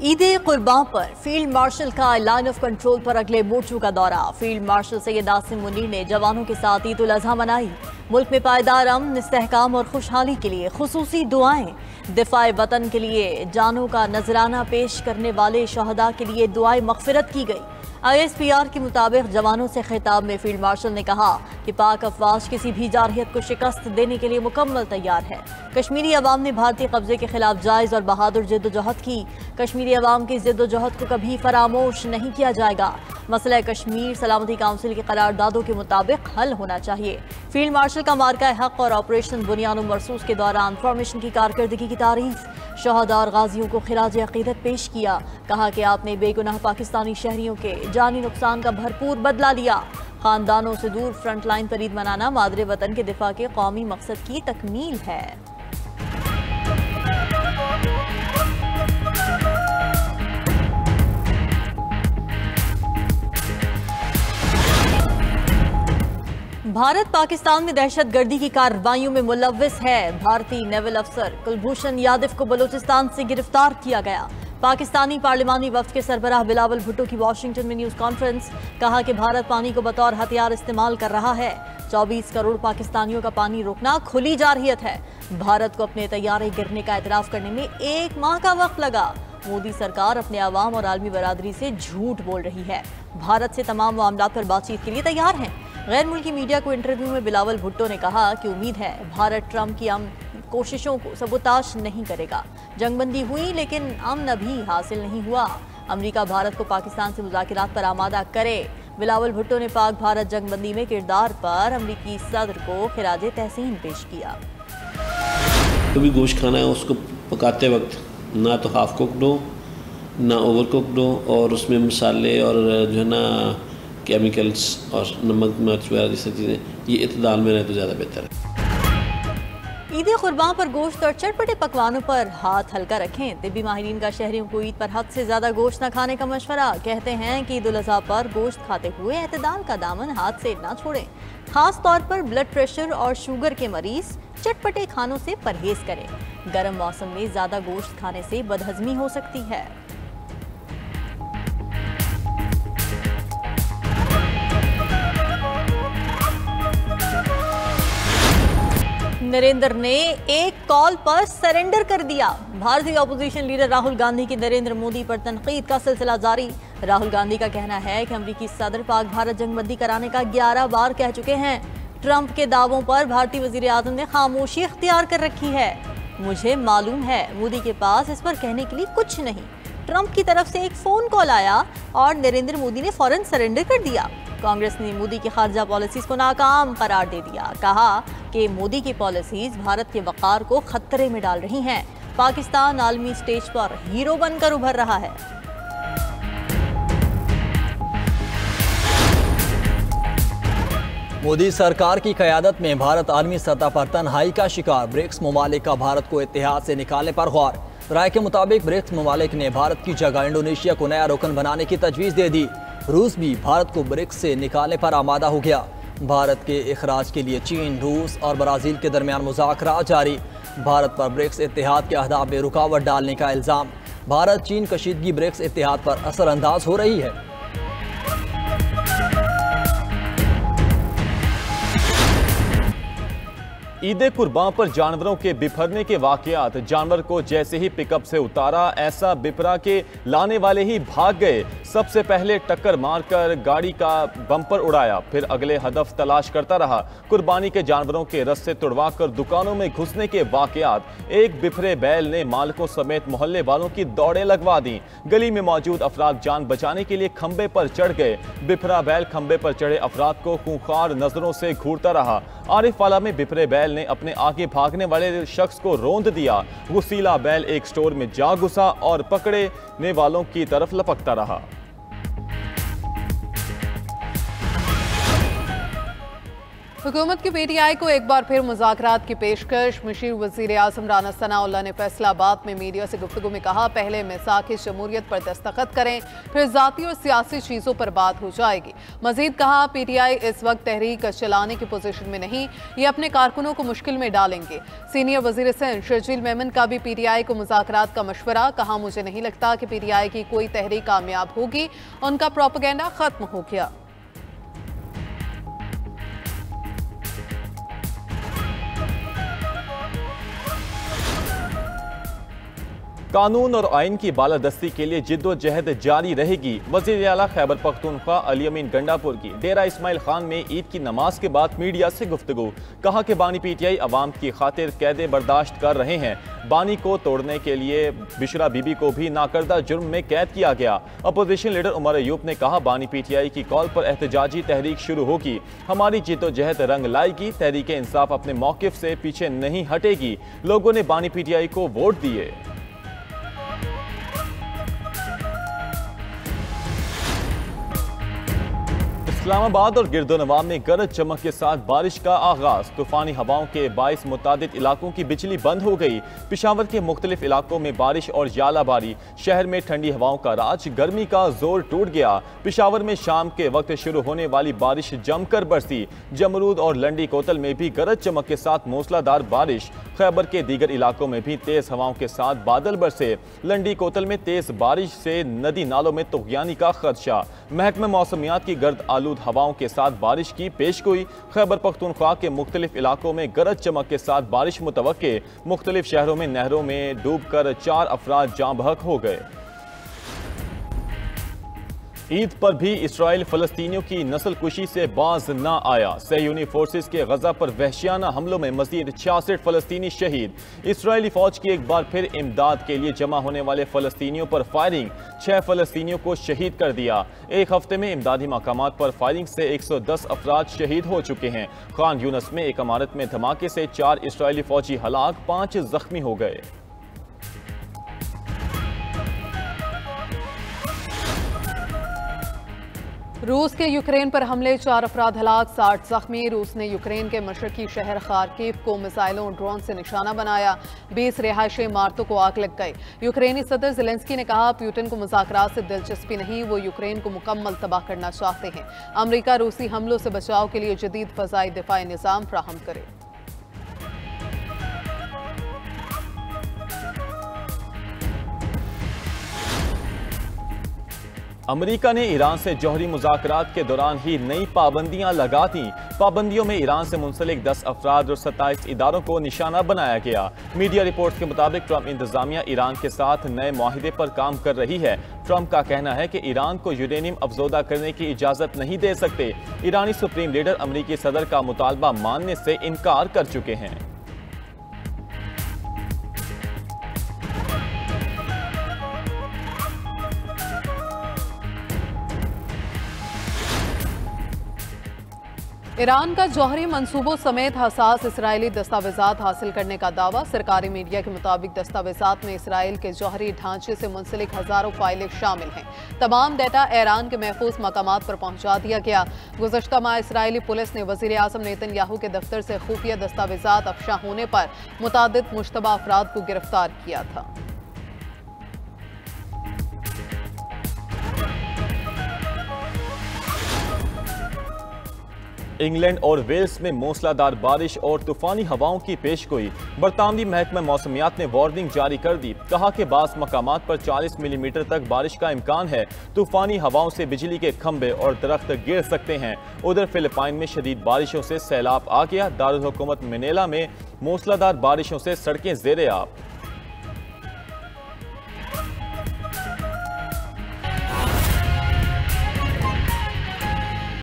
ईद कुर्बान पर field marshal का लाइन ऑफ कंट्रोल पर अगले मोर्चों का दौरा। फील्ड मार्शल सैयद आसिम मुनीर ने जवानों के साथ ईद उल अजहा मनाई। मुल्क में पायदार अमन, इस्तेहकाम और खुशहाली के लिए खुसूसी दुआएं। दिफाए वतन के लिए जानों का नजराना पेश करने वाले शहदा के लिए दुआएं मगफिरत की गई। ISPR के मुताबिक जवानों से खिताब में फील्ड मार्शल ने कहा कि पाक अफवाज किसी भी जारहियत को शिकस्त देने के लिए मुकम्मल तैयार है। कश्मीरी अवाम ने भारतीय कब्जे के खिलाफ जायज़ और बहादुर जद्दोजहद की। कश्मीरी अवाम की जद्दोजहद को कभी फरामोश नहीं किया जाएगा। मसला कश्मीर सलामती काउंसिल की करारदादों के मुताबिक हल होना चाहिए। फील्ड मार्शल का मार्का हक और ऑपरेशन बुनियाद मरसूस के दौरान फॉर्मेशन की कारकर्दगी की तारीफ। शहदा और गाजियों को खिराज अकीदत पेश किया। कहा कि आपने बेगुनाह पाकिस्तानी शहरियों के जानी नुकसान का भरपूर बदला लिया। खानदानों से दूर फ्रंट लाइन पर ईद मनाना मादरे वतन के दिफा के कौमी मकसद की तकमील है। भारत पाकिस्तान में दहशतगर्दी की कार्रवाइयों में मुलव्विस है। भारतीय नेवल अफसर कुलभूषण यादव को बलूचिस्तान से गिरफ्तार किया गया। पाकिस्तानी पार्लिमानी वफ्द के सरबराह बिलावल भुट्टो की वाशिंगटन में न्यूज़ कॉन्फ्रेंस। कहा कि भारत पानी को बतौर हथियार इस्तेमाल कर रहा है। 24 करोड़ पाकिस्तानियों का पानी रोकना खुली जारहियत है। भारत को अपने तैयारे गिरने का एतराफ़ करने में 1 माह का वक्त लगा। मोदी सरकार अपने अवाम और आलमी बरादरी से झूठ बोल रही है। भारत से तमाम मामलों पर बातचीत के लिए तैयार हैं। गैर मुल्की मीडिया को इंटरव्यू में बिलावल भुट्टो ने कहा कि उम्मीद है भारत ट्रंप की कोशिशों को सबूताश नहीं करेगा। जंगबंदी हुई लेकिन अमन अभी हासिल नहीं हुआ। अमेरिका भारत को पाकिस्तान से मुज़ाकरात पर आमादा करे। बिलावल भुट्टो ने पाक भारत जंगबंदी में किरदार पर अमेरिकी सदर को खिराज तहसीन पेश किया। जो भी गोश्त खाना है उसको पकाते वक्त ना तो हाफ कुक्ड हो ना ओवर कुक्ड हो, और उसमें मसाले और जो है ना केमिकल्स और नमक मिर्च वगैरह जैसी चीज़ें ये इत्तेदाल में रहे तो ज़्यादा बेहतर है। ईद कुर्बान पर गोश्त और चटपटे पकवानों पर हाथ हल्का रखें। तिब्बी माहिरीन का शहरियों को ईद पर हद से ज़्यादा गोश्त न खाने का मशवरा। कहते हैं कि ईद उल अज़हा पर गोश्त खाते हुए एतदाल का दामन हाथ से न छोड़ें। खास तौर पर ब्लड प्रेशर और शुगर के मरीज चटपटे खानों से परहेज करें। गर्म मौसम में ज़्यादा गोश्त खाने से बदहजमी हो सकती है। नरेंद्र ने एक कॉल पर सरेंडर कर दिया। भारतीय अपोजिशन लीडर राहुल गांधी की नरेंद्र मोदी पर तनकीद का सिलसिला जारी। राहुल गांधी का कहना है कि अमेरिकी सदर पाक भारत जंगबंदी कराने का 11 बार कह चुके हैं। ट्रंप के दावों पर भारतीय वजीर आज़म ने खामोशी इख्तियार कर रखी है। मुझे मालूम है मोदी के पास इस पर कहने के लिए कुछ नहीं। ट्रंप की तरफ से एक फोन कॉल आया और नरेंद्र मोदी ने फौरन सरेंडर कर दिया। कांग्रेस ने मोदी की खारजा पॉलिसीज को नाकाम करार दे दिया। कहा कि मोदी की पॉलिसीज भारत के वक़ार को खतरे में डाल रही हैं। पाकिस्तान आलमी स्टेज पर हीरो बनकर उभर रहा है। मोदी सरकार की क़यादत में भारत आलमी सतह पर तन्हाई का शिकार। ब्रिक्स ममालिक का भारत को इत्तेहाद से निकालने पर गौर। राय के मुताबिक ब्रिक्स ममालिक ने भारत की जगह इंडोनेशिया को नया रुकन बनाने की तजवीज़ दे दी। रूस भी भारत को ब्रिक्स से निकालने पर आमादा हो गया। भारत के इखराज के लिए चीन, रूस और ब्राज़ील के दरमियान मुज़ाकरात जारी। भारत पर ब्रिक्स इत्तेहाद के अहदाफ में रुकावट डालने का इल्ज़ाम। भारत चीन कशीदगी ब्रिक्स इत्तेहाद पर असरअंदाज हो रही है। ईद कुर्बान पर जानवरों के बिफरने के वाकयात। जानवर को जैसे ही पिकअप से उतारा ऐसा बिफरा के लाने वाले ही भाग गए। सबसे पहले टक्कर मारकर गाड़ी का बम्पर उड़ाया, फिर अगले हदफ तलाश करता रहा। कुर्बानी के जानवरों के रस्से तुड़वाकर दुकानों में घुसने के वाकयात। एक बिफरे बैल ने मालिकों समेत मोहल्ले वालों की दौड़ें लगवा दी। गली में मौजूद अफराद जान बचाने के लिए खंबे पर चढ़ गए। बिफरा बैल खंबे पर चढ़े अफराद को खूंखार नजरों से घूरता रहा। आरिफ वाला में बिफरे बैल ने अपने आगे भागने वाले शख्स को रौंद दिया। गुस्सीला बैल एक स्टोर में जा घुसा और पकड़ने वालों की तरफ लपकता रहा। हुकूमत की पीटीआई को एक बार फिर मुज़ाकरात की पेशकश। मशीर वज़ीर आज़म राना सनाउल्लाह ने फैसलाबाद में मीडिया से गुफ्तगू में कहा, पहले मिसाक़ जमहूरियत पर दस्तखत करें, फिर ज़ाती और सियासी चीज़ों पर बात हो जाएगी। मज़ीद कहा, पीटीआई इस वक्त तहरीक चलाने की पोजीशन में नहीं, ये अपने कारकुनों को मुश्किल में डालेंगे। सीनियर वज़ीर सिंध शर्जील मेमन का भी पीटीआई को मुज़ाकरात का मशवरा। कहा, मुझे नहीं लगता कि पीटीआई की कोई तहरीक कामयाब होगी, उनका प्रोपेगेंडा खत्म हो गया। कानून और आइन की बालादस्ती के लिए जिद्दोजहद जारी रहेगी। वज़ीर आला खैबर पख्तूनख्वा अली अमीन गंडापुर की डेरा इस्माइल खान में ईद की नमाज के बाद मीडिया से गुफ्तगू। कहा कि बानी पीटीआई अवाम की खातिर कैदे बर्दाश्त कर रहे हैं। बानी को तोड़ने के लिए बिशरा बीबी को भी नाकर्दा जुर्म में कैद किया गया। अपोजिशन लीडर उमर अयूब ने कहा, बानी पीटीआई की कॉल पर एहतजाजी तहरीक शुरू होगी। हमारी जिद्दोजहद रंग लाएगी। तहरीक इंसाफ अपने मौक़िफ़ से पीछे नहीं हटेगी। लोगों ने बानी पीटीआई को वोट दिए। इस्लामाबाद और गिरदोनवा में गरज चमक के साथ बारिश का आगाज। तूफानी हवाओं के बाइस मुतादिद इलाकों की बिजली बंद हो गई। पिशावर के मुख्तलिफ इलाकों में बारिश और यालाबारी। शहर में ठंडी हवाओं का राज, गर्मी का जोर टूट गया। पिशावर में शाम के वक्त शुरू होने वाली बारिश जमकर बरसी। जमरूद और लंडी कोतल में भी गरज चमक के साथ मूसलाधार बारिश। खैबर के दीगर इलाकों में भी तेज हवाओं के साथ बादल बरसे। लंडी कोतल में तेज बारिश से नदी नालों में तुग़यानी का खदशा। महकमा मौसमियात की गर्द आलूद हवाओं के साथ बारिश की पेशगोई। खैबर पख्तूनख्वा के मुख्तलिफ इलाकों में गरज चमक के साथ बारिश मुतवक्के। मुख्तलिफ शहरों में नहरों में डूबकर 4 अफराद जाँ बहक हो गए। ईद पर भी इसराइल फलस्तीनियों की नस्ल कुशी से बाज न आया। सहयूनी फोर्सेस के गजा पर वहशियाना हमलों में मजीद 66 फलस्तीनी शहीद। इसराइली फौज की एक बार फिर इमदाद के लिए जमा होने वाले फलस्तीनियों पर फायरिंग। 6 फलस्तीनियों को शहीद कर दिया। एक हफ्ते में इमदादी मकामात पर फायरिंग से 110 अफराद शहीद हो चुके हैं। खान यूनस में एक इमारत में धमाके से 4 इसराइली फौजी हलाक, 5 जख्मी हो गए। रूस के यूक्रेन पर हमले, 4 अफराद हलाक, 60 जख्मी। रूस ने यूक्रेन के मशरकी शहर खार्किव को मिसाइलों और ड्रोन से निशाना बनाया। 20 रिहायशी इमारतों को आग लग गई। यूक्रेनी सदर ज़ेलेंस्की ने कहा, पुतिन को मुज़ाकरात से दिलचस्पी नहीं, वो यूक्रेन को मुकम्मल तबाह करना चाहते हैं। अमरीका रूसी हमलों से बचाव के लिए जदीद फ़ज़ाई दिफाई निज़ाम फ्राहम करे। अमेरिका ने ईरान से जौहरी मुज़ाकरात के दौरान ही नई पाबंदियां लगा दी। पाबंदियों में ईरान से मुंसलिक 10 अफराद और 27 इदारों को निशाना बनाया गया। मीडिया रिपोर्ट्स के मुताबिक ट्रंप इंतजामिया ईरान के साथ नए माहिदे पर काम कर रही है। ट्रंप का कहना है कि ईरान को यूरेनियम अफजोदा करने की इजाजत नहीं दे सकते। ईरानी सुप्रीम लीडर अमेरिकी सदर का मुतालबा मानने से इनकार कर चुके हैं। ईरान का जौहरी मंसूबों समेत हसास इसराइली दस्तावेजात हासिल करने का दावा। सरकारी मीडिया के मुताबिक दस्तावेजात में इसराइल के जौहरी ढांचे से मुंसलिक हजारों फाइलें शामिल हैं। तमाम डेटा ईरान के महफूज मकामात पर पहुंचा दिया गया। गुज़श्ता माह इसराइली पुलिस ने वज़ीर आज़म नेतन्याहू के दफ्तर से खुफिया दस्तावेजात अफशा होने पर मुतादिद मुश्तबा अफराद को गिरफ्तार किया था। इंग्लैंड और वेल्स में मूसलाधार बारिश और तूफानी हवाओं की पेशगोई। बरतानवी महकमा मौसमियात ने वार्निंग जारी कर दी। कहा कि बास मकामात पर 40 मिलीमीटर तक बारिश का इम्कान है। तूफानी हवाओं से बिजली के खंभे और दरख्त गिर सकते हैं। उधर फिलिपाइन में शदीद बारिशों से सैलाब आ गया। दारुल हुकूमत मनीला में मूसलाधार बारिशों से सड़कें ज़ेरे आब।